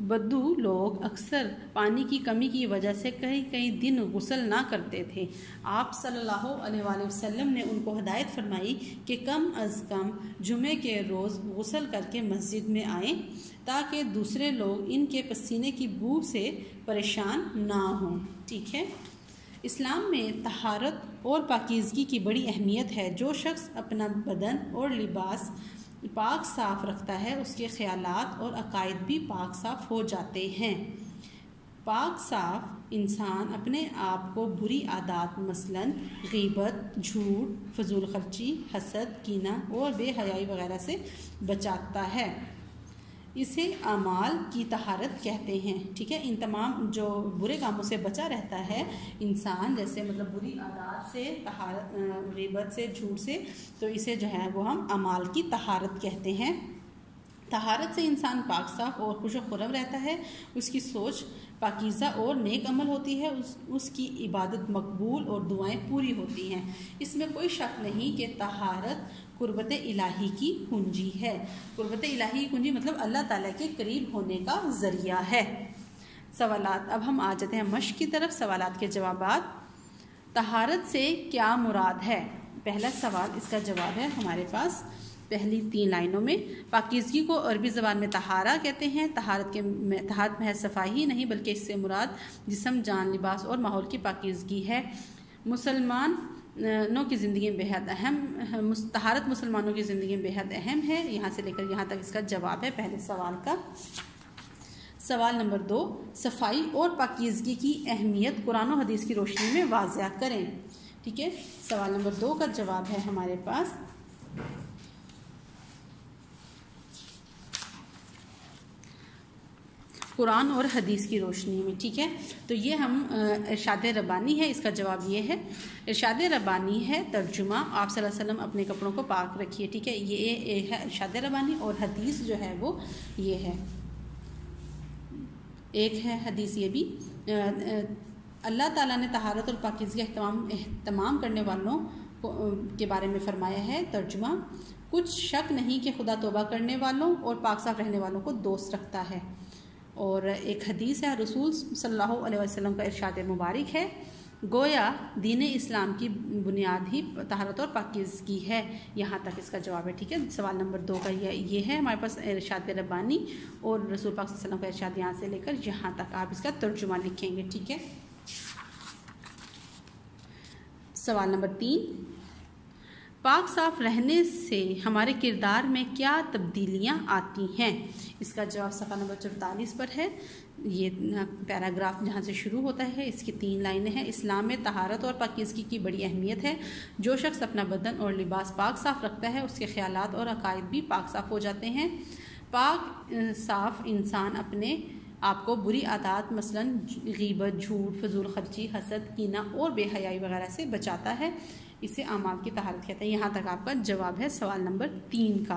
بدو لوگ اکثر پانی کی کمی کی وجہ سے کئی دن غسل نہ کرتے تھے۔ آپ صلی اللہ علیہ وآلہ وسلم نے ان کو ہدایت فرمائی کہ کم از کم جمعے کے روز غسل کر کے مسجد میں آئیں تاکہ دوسرے لوگ ان کے پسینے کی بو سے پریشان نہ ہوں۔ ٹھیک ہے، اسلام میں طہارت اور پاکیزگی کی بڑی اہمیت ہے۔ جو شخص اپنا بدن اور لباس پاک صاف رکھتا ہے اس کے خیالات اور عقائد بھی پاک صاف ہو جاتے ہیں۔ پاک صاف انسان اپنے آپ کو بری عادات مثلاً غیبت، جھوٹ، فضول خرچی، حسد، کینہ اور بے حیائی وغیرہ سے بچاتا ہے۔ اسے اعمال کی طہارت کہتے ہیں۔ ٹھیک ہے، ان تمام جو برے کاموں سے بچا رہتا ہے انسان، جیسے مطلب بری عادات سے، طہارت، غیبت سے، جھوٹ سے، تو اسے جو ہے وہ ہم اعمال کی طہارت کہتے ہیں۔ طہارت سے انسان پاک صاف اور خوش و خرم رہتا ہے، اس کی سوچ پاکیزہ اور نیک عمل ہوتی ہے، اس کی عبادت مقبول اور دعائیں پوری ہوتی ہیں۔ اس میں کوئی شک نہیں کہ طہارت قربت الہی کی کنجی ہے۔ قربت الہی کی کنجی مطلب اللہ تعالیٰ کے قریب ہونے کا ذریعہ ہے۔ سوالات، اب ہم آ جاتے ہیں مشق کی طرف۔ سوالات کے جوابات۔ طہارت سے کیا مراد ہے؟ پہلا سوال، اس کا جواب ہے ہمارے پاس پہلی 3 لائنوں میں۔ پاکیزگی کو عربی زبان میں طہارہ کہتے ہیں۔ طہارت محض صفائی ہی نہیں بلکہ اس سے مراد جسم، جان، لباس اور ماحول کی پاکیزگی ہے۔ مسلمانوں کی زندگی میں بےحد اہم، طہارت مسلمانوں کی زندگی میں بےحد اہم ہے۔ یہاں سے لے کر یہاں تک اس کا جواب ہے پہلے سوال کا۔ سوال نمبر 2، صفائی اور پاکیزگی کی اہمیت قرآن و حدیث کی روشنی میں واضح کریں۔ ٹھیک ہے، سوال نمبر 2 کا جواب ہے ہمارے پاس قرآن اور حدیث کی روشنی میں۔ ٹھیک ہے، تو یہ ہم ارشاد ربانی ہے، اس کا جواب یہ ہے۔ ارشاد ربانی ہے ترجمہ، آپ صلی اللہ علیہ وسلم اپنے کپڑوں کو پاک رکھیے۔ ٹھیک ہے، یہ ہے ارشاد ربانی، اور حدیث جو ہے وہ یہ ہے، ایک ہے حدیث یہ بھی۔ اللہ تعالیٰ نے طہارت اور پاکیزگی اہتمام کرنے والوں کے بارے میں فرمایا ہے ترجمہ، کچھ شک نہیں کہ خدا توبہ کرنے والوں اور پاک صاف رہنے والوں کو دوست رکھتا ہے۔ اور ایک حدیث ہے، رسول صلی اللہ علیہ وسلم کا ارشاد مبارک ہے، گویا دین اسلام کی بنیاد ہی طہارت اور پاکیزگی ہے۔ یہاں تک اس کا جواب ہے۔ ٹھیک ہے، سوال نمبر 2 کا یہ ہے ہمارے پاس ارشاد ربانی، اور رسول پاک صلی اللہ علیہ وسلم کا ارشاد یہاں سے لے کر یہاں تک آپ اس کا ترجمہ لکھیں گے۔ ٹھیک ہے، سوال نمبر 3، پاک صاف رہنے سے ہمارے کردار میں کیا تبدیلیاں آتی ہیں؟ اس کا جواب صفحہ نمبر 44 پر ہے۔ یہ پیراگراف جہاں سے شروع ہوتا ہے، اس کی 3 لائنیں ہیں۔ اسلام میں طہارت اور پاکیزگی کی بڑی اہمیت ہے۔ جو شخص اپنا بدن اور لباس پاک صاف رکھتا ہے اس کے خیالات اور عقائد بھی پاک صاف ہو جاتے ہیں۔ پاک صاف انسان اپنے آپ کو بری عادات مثلاً غیبت، جھوٹ، فضول خرچی، حسد، کینہ اور بے حیائی وغیرہ سے بچاتا ہے۔ اسے اعمال کی طہارت کہتے ہیں۔ یہاں تک آپ کا جواب ہے سوال نمبر 3 کا۔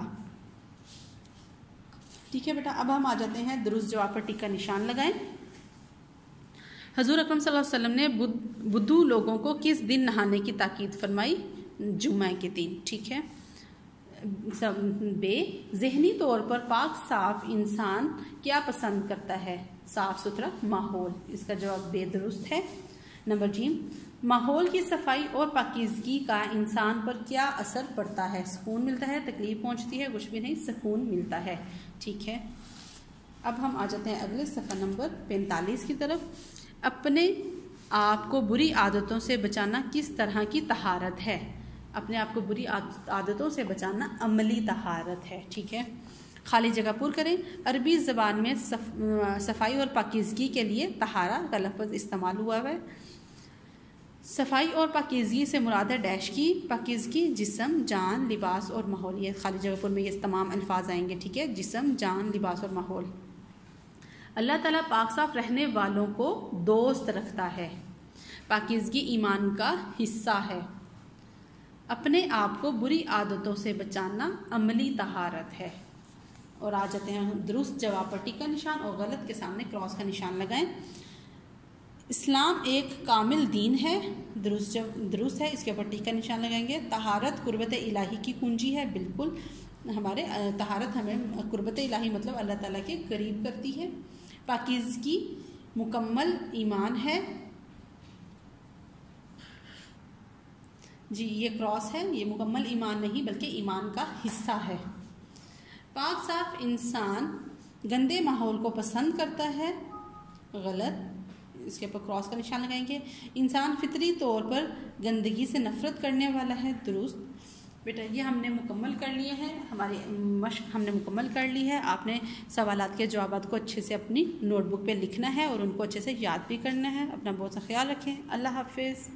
ٹھیک ہے بیٹا، اب ہم آ جاتے ہیں درست جواب پر ٹک کا نشان لگائیں۔ حضور اکرم صلی اللہ علیہ وسلم نے بدو لوگوں کو کس دن نہانے کی تاکید فرمائی؟ جمعہ کے دن۔ ٹھیک ہے، بے، ذہنی طور پر پاک صاف انسان کیا پسند کرتا ہے؟ صاف ستھرا ماحول۔ اس کا جواب بے درست ہے۔ نمبر ج، ماحول کی صفائی اور پاکیزگی کا انسان پر کیا اثر پڑتا ہے؟ سکون ملتا ہے، تکلیف پہنچتی ہے؟ کچھ بھی نہیں، سکون ملتا ہے۔ ٹھیک ہے، اب ہم آ جاتے ہیں اگلے صفحہ نمبر 45 کی طرف۔ اپنے آپ کو بری عادتوں سے بچانا کس طرح کی طہارت ہے؟ اپنے آپ کو بری عادتوں سے بچانا عملی طہارت ہے۔ ٹھیک ہے، خالی جگہ پر کریں۔ عربی زبان میں صفائی اور پاکیزگی کے لیے طہارہ کا لفظ استعمال ہوا ہے۔ صفائی اور پاکیزگی سے مراد ہے ڈیش کی پاکیزگی، جسم، جان، لباس اور ماحول۔ یہ خالی جگہ پر میں یہ تمام الفاظ آئیں گے۔ ٹھیک ہے، جسم، جان، لباس اور ماحول۔ اللہ تعالیٰ پاک صاف رہنے والوں کو دوست رکھتا ہے۔ پاکیزگی ایمان کا حصہ ہے۔ اپنے آپ کو بری عادتوں سے بچانا عملی طہارت ہے۔ اور آ جاتے ہیں درست جواب پر ٹک کا نشان، اور غلط کے سامنے کراس کا نشان لگائیں۔ اسلام ایک کامل دین ہے، درست ہے، اس کے اوپر ٹک کا نشان لگائیں گے۔ طہارت قربت الہی کی کنجی ہے، بالکل، ہمارے طہارت ہمیں قربت الہی مطلب اللہ تعالیٰ کے قریب کرتی ہے۔ پاکیزگی مکمل ایمان ہے. جی یہ کراس ہے، یہ مکمل ایمان نہیں بلکہ ایمان کا حصہ ہے. پاک صاف انسان گندے ماحول کو پسند کرتا ہے. غلط، اس کے اوپر کراس کا نشان لگائیں گے. انسان فطری طور پر گندگی سے نفرت کرنے والا ہے. درست. بیٹا یہ ہم نے مکمل کر لیے ہیں، ہماری مشق ہم نے مکمل کر لی ہے. آپ نے سوالات کے جوابات کو اچھے سے اپنی نوٹ بک پہ لکھنا ہے اور ان کو اچھے سے یاد بھی کرنا ہے. اپنا بہت سا خیال رکھیں. اللہ حافظ.